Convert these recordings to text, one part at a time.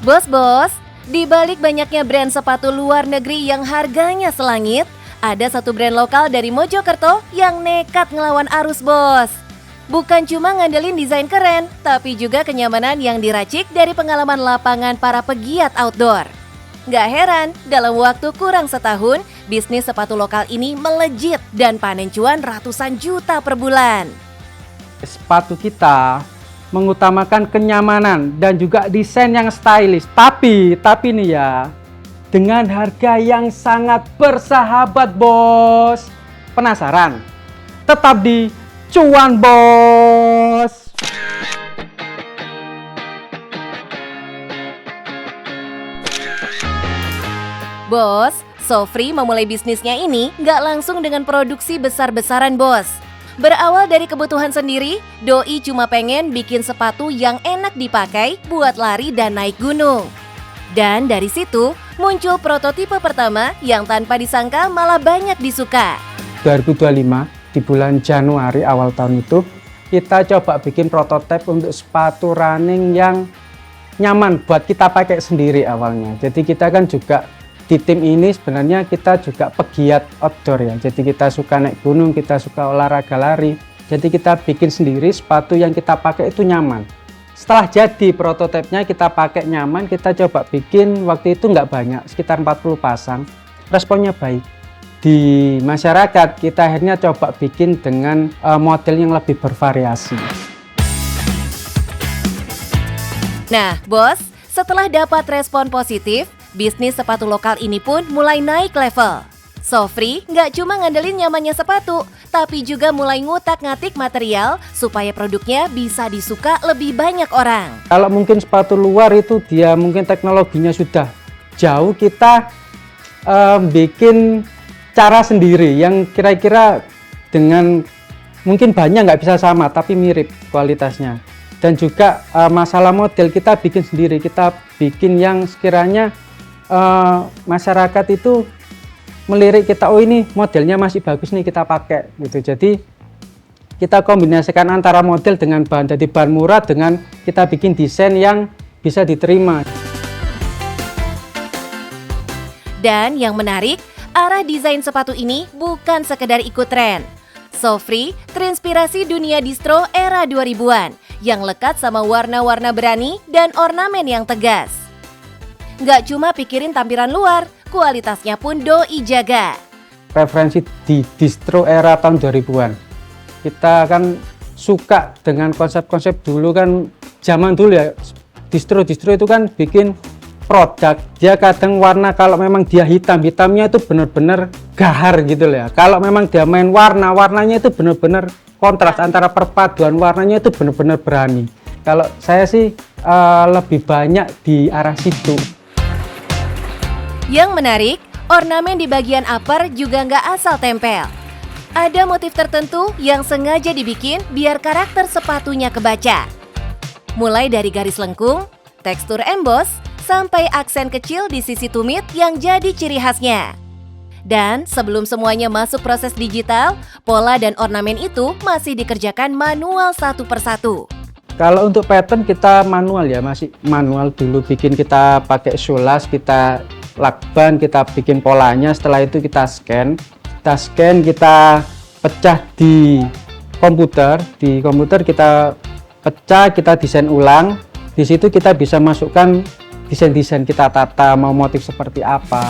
Bos-bos, di balik banyaknya brand sepatu luar negeri yang harganya selangit, ada satu brand lokal dari Mojokerto yang nekat ngelawan arus, bos. Bukan cuma ngandelin desain keren, tapi juga kenyamanan yang diracik dari pengalaman lapangan para pegiat outdoor. Gak heran, dalam waktu kurang setahun, bisnis sepatu lokal ini melejit dan panen cuan ratusan juta per bulan. Sepatu kita mengutamakan kenyamanan dan juga desain yang stylish. Tapi nih ya, dengan harga yang sangat bersahabat, bos. Penasaran? Tetap di Cuan Bos. Bos, Sofri memulai bisnisnya ini nggak langsung dengan produksi besar-besaran, bos. Berawal dari kebutuhan sendiri, Doi cuma pengen bikin sepatu yang enak dipakai buat lari dan naik gunung. Dan dari situ muncul prototipe pertama yang tanpa disangka malah banyak disuka. 2025 di bulan Januari awal tahun itu kita coba bikin prototipe untuk sepatu running yang nyaman buat kita pakai sendiri awalnya. Jadi kita kan juga di tim ini sebenarnya kita juga pegiat outdoor ya. Jadi kita suka naik gunung, kita suka olahraga lari. Jadi kita bikin sendiri sepatu yang kita pakai itu nyaman. Setelah jadi prototipenya kita pakai nyaman, kita coba bikin waktu itu nggak banyak, sekitar 40 pasang. Responnya baik. Di masyarakat kita akhirnya coba bikin dengan model yang lebih bervariasi. Nah, bos, setelah dapat respon positif, bisnis sepatu lokal ini pun mulai naik level. Sofri nggak cuma ngandelin nyamannya sepatu, tapi juga mulai ngutak-ngatik material supaya produknya bisa disuka lebih banyak orang. Kalau mungkin sepatu luar itu dia mungkin teknologinya sudah jauh, kita bikin cara sendiri yang kira-kira dengan mungkin bahannya nggak bisa sama tapi mirip kualitasnya. Dan juga masalah model kita bikin sendiri, kita bikin yang sekiranya masyarakat itu melirik kita, oh ini modelnya masih bagus nih kita pakai gitu. Jadi kita kombinasikan antara model dengan bahan, jadi bahan murah dengan kita bikin desain yang bisa diterima. Dan yang menarik, arah desain sepatu ini bukan sekedar ikut tren. Sofri terinspirasi dunia distro era 2000-an yang lekat sama warna-warna berani dan ornamen yang tegas. Nggak cuma pikirin tampilan luar, kualitasnya pun Doi jaga. Referensi di distro era tahun 2000-an. Kita kan suka dengan konsep-konsep dulu kan, zaman dulu ya, distro itu kan bikin produk, dia kadang warna kalau memang dia hitamnya itu benar-benar gahar gitu ya. Kalau memang dia main warnanya itu benar-benar kontras, antara perpaduan warnanya itu benar-benar berani. Kalau saya sih lebih banyak di arah situ. Yang menarik, ornamen di bagian upper juga nggak asal tempel. Ada motif tertentu yang sengaja dibikin biar karakter sepatunya kebaca. Mulai dari garis lengkung, tekstur emboss, sampai aksen kecil di sisi tumit yang jadi ciri khasnya. Dan sebelum semuanya masuk proses digital, pola dan ornamen itu masih dikerjakan manual satu persatu. Kalau untuk pattern kita manual ya, masih manual dulu bikin, kita pakai sulas, kita lakban, kita bikin polanya, setelah itu kita scan, kita pecah di komputer, kita pecah, kita desain ulang. Di situ kita bisa masukkan desain-desain, kita tata mau motif seperti apa.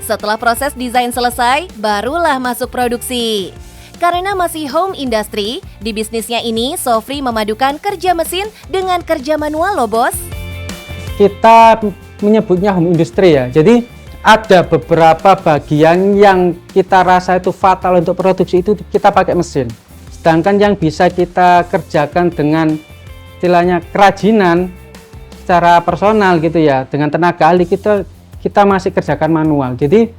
Setelah proses desain selesai, barulah masuk produksi. Karena masih home industry, di bisnisnya ini Sofri memadukan kerja mesin dengan kerja manual loh, bos. Kita menyebutnya home industry ya, jadi ada beberapa bagian yang kita rasa itu fatal untuk produksi itu kita pakai mesin. Sedangkan yang bisa kita kerjakan dengan istilahnya kerajinan secara personal gitu ya, dengan tenaga ahli kita masih kerjakan manual. Jadi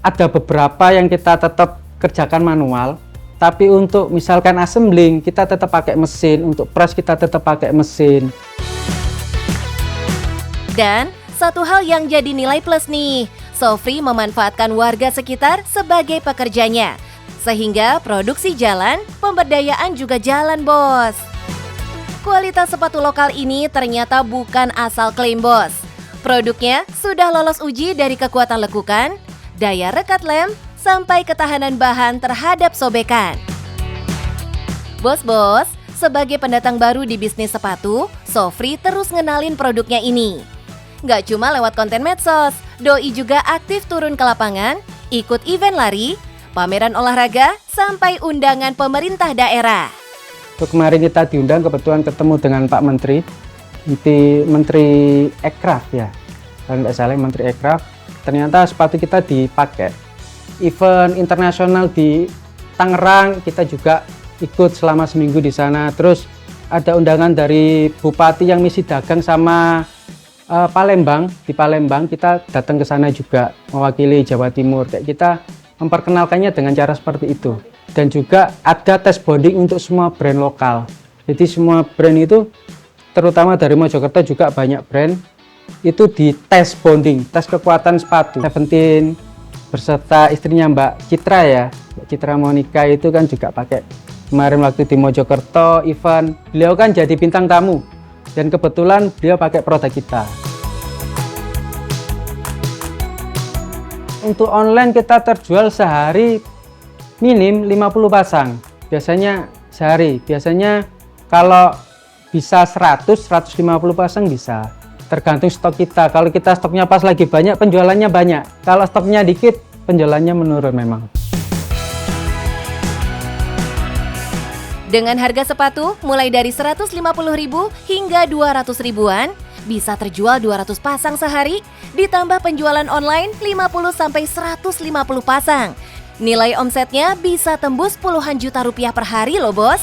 ada beberapa yang kita tetap kerjakan manual, tapi untuk misalkan assembling kita tetap pakai mesin, untuk press kita tetap pakai mesin. Dan satu hal yang jadi nilai plus nih, Sofri memanfaatkan warga sekitar sebagai pekerjanya, sehingga produksi jalan, pemberdayaan juga jalan, bos. kualitas sepatu lokal ini ternyata bukan asal klaim bos. Produknya sudah lolos uji dari kekuatan lekukan, daya rekat lem, sampai ketahanan bahan terhadap sobekan. Bos-bos, sebagai pendatang baru di bisnis sepatu, Sofri terus ngenalin produknya ini. Nggak cuma lewat konten medsos, Doi juga aktif turun ke lapangan, ikut event lari, pameran olahraga, sampai undangan pemerintah daerah. Kemarin kita diundang, kebetulan ketemu dengan Pak Menteri, Menteri Ekraf ya, kalau nggak salah Menteri Ekraf. Ternyata sepatu kita dipakai. Event internasional di Tangerang kita juga ikut selama seminggu di sana. Terus ada undangan dari Bupati yang misi dagang sama Palembang, di Palembang kita datang ke sana juga mewakili Jawa Timur. Kayak kita memperkenalkannya dengan cara seperti itu. Dan juga ada tes bonding untuk semua brand lokal. Jadi semua brand itu, terutama dari Mojokerto juga banyak brand, itu di tes bonding, tes kekuatan sepatu. Seventeen berserta istrinya Mbak Citra ya, Mbak Citra Monica itu kan juga pakai. Kemarin waktu di Mojokerto event, beliau kan jadi bintang tamu. Dan kebetulan beliau pakai produk kita. Untuk online kita terjual sehari minim 50 pasang. Biasanya sehari. Biasanya kalau bisa 100-150 pasang bisa. Tergantung stok kita. Kalau kita stoknya pas lagi banyak, penjualannya banyak. Kalau stoknya dikit, penjualannya menurun memang. Dengan harga sepatu mulai dari 150.000 hingga 200 ribuan, bisa terjual 200 pasang sehari, ditambah penjualan online 50-150 pasang. Nilai omsetnya bisa tembus puluhan juta rupiah per hari loh bos.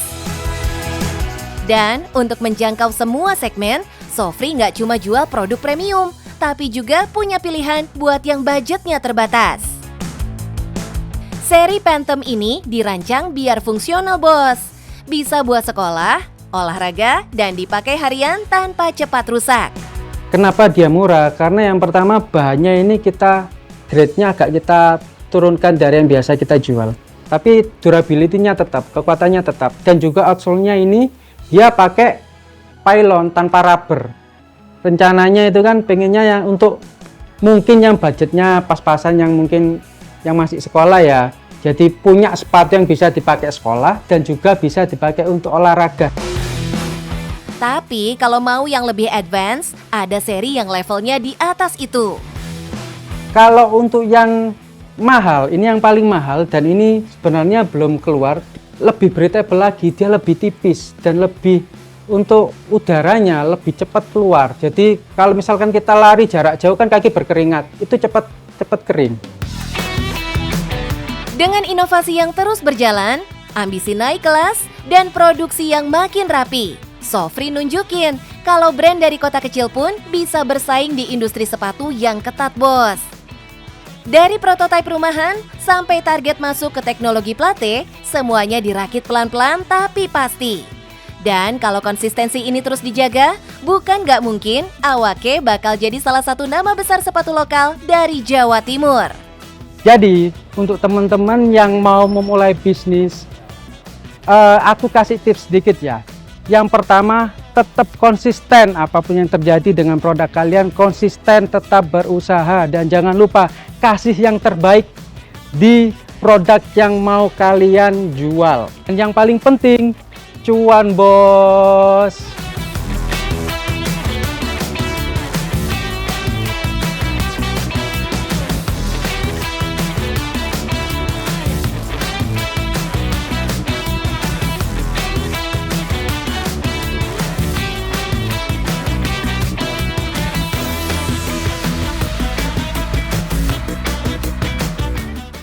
Dan untuk menjangkau semua segmen, Sofri nggak cuma jual produk premium, tapi juga punya pilihan buat yang budgetnya terbatas. Seri Phantom ini dirancang biar fungsional bos. Bisa buat sekolah, olahraga, dan dipakai harian tanpa cepat rusak. Kenapa dia murah? Karena yang pertama bahannya ini grade-nya agak kita turunkan dari yang biasa kita jual. Tapi durability-nya tetap, kekuatannya tetap. Dan juga outsole-nya ini dia pakai pylon tanpa rubber. Rencananya itu kan pengennya yang untuk mungkin yang budgetnya pas-pasan, yang mungkin yang masih sekolah ya. Jadi punya sepatu yang bisa dipakai sekolah dan juga bisa dipakai untuk olahraga. Tapi kalau mau yang lebih advance, ada seri yang levelnya di atas itu. Kalau untuk yang mahal, ini yang paling mahal dan ini sebenarnya belum keluar, lebih breathable lagi, dia lebih tipis dan lebih untuk udaranya lebih cepat keluar. Jadi kalau misalkan kita lari jarak jauh kan kaki berkeringat, itu cepat kering. Dengan inovasi yang terus berjalan, ambisi naik kelas, dan produksi yang makin rapi, Sofri nunjukin kalau brand dari kota kecil pun bisa bersaing di industri sepatu yang ketat bos. Dari prototipe rumahan sampai target masuk ke teknologi plate, semuanya dirakit pelan-pelan tapi pasti. Dan kalau konsistensi ini terus dijaga, bukan nggak mungkin Awake bakal jadi salah satu nama besar sepatu lokal dari Jawa Timur. Jadi untuk teman-teman yang mau memulai bisnis, aku kasih tips sedikit ya. Yang pertama, tetap konsisten apapun yang terjadi dengan produk kalian, konsisten tetap berusaha dan jangan lupa kasih yang terbaik di produk yang mau kalian jual. Dan yang paling penting, cuan bos.